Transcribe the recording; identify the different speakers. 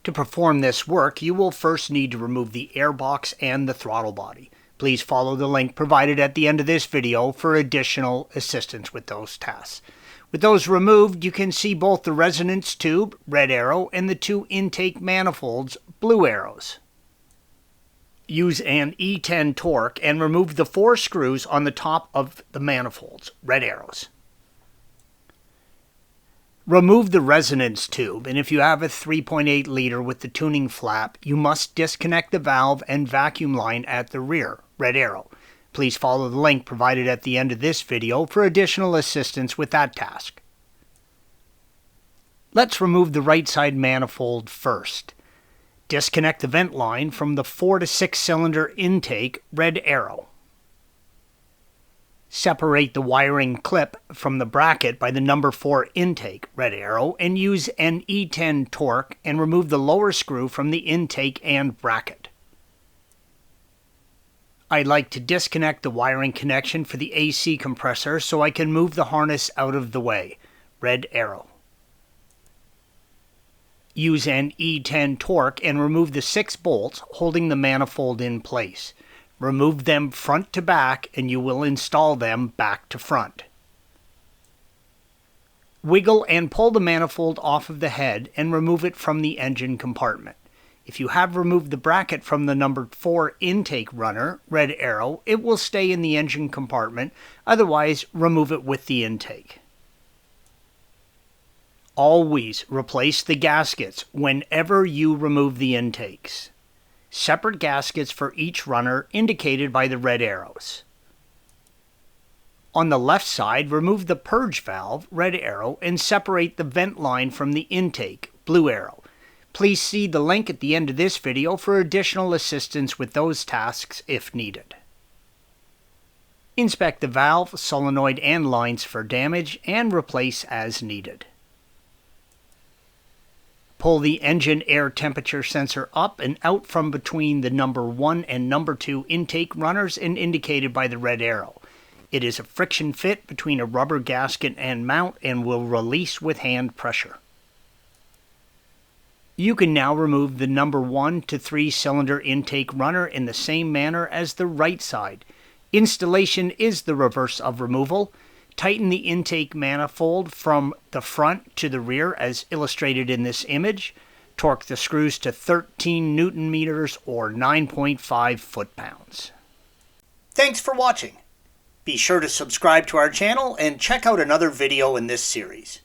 Speaker 1: To perform this work, you will first need to remove the airbox and the throttle body. Please follow the link provided at the end of this video for additional assistance with those tasks. With those removed, you can see both the resonance tube, red arrow, and the two intake manifolds, blue arrows. Use an E10 Torx and remove the 4 screws on the top of the manifolds, red arrows. Remove the resonance tube, and if you have a 3.8 liter with the tuning flap, you must disconnect the valve and vacuum line at the rear, red arrow. Please follow the link provided at the end of this video for additional assistance with that task. Let's remove the right side manifold first. Disconnect the vent line from the 4 to 6 cylinder intake, red arrow. Separate the wiring clip from the bracket by the number 4 intake, red arrow, and use an E10 Torx and remove the lower screw from the intake and bracket. I like to disconnect the wiring connection for the AC compressor so I can move the harness out of the way, red arrow. Use an E10 Torx and remove the 6 bolts holding the manifold in place. Remove them front to back and you will install them back to front. Wiggle and pull the manifold off of the head and remove it from the engine compartment. If you have removed the bracket from the number 4 intake runner, red arrow, it will stay in the engine compartment, otherwise remove it with the intake. Always replace the gaskets whenever you remove the intakes. Separate gaskets for each runner indicated by the red arrows. On the left side, remove the purge valve, red arrow, and separate the vent line from the intake, blue arrow. Please see the link at the end of this video for additional assistance with those tasks if needed. Inspect the valve, solenoid, and lines for damage and replace as needed. Pull the engine air temperature sensor up and out from between the number 1 and number 2 intake runners and indicated by the red arrow. It is a friction fit between a rubber gasket and mount and will release with hand pressure. You can now remove the number 1 to 3 cylinder intake runner in the same manner as the right side. Installation is the reverse of removal. Tighten the intake manifold from the front to the rear as illustrated in this image. Torque the screws to 13 Newton meters or 9.5 foot-pounds. Thanks for watching. Be sure to subscribe to our channel and check out another video in this series.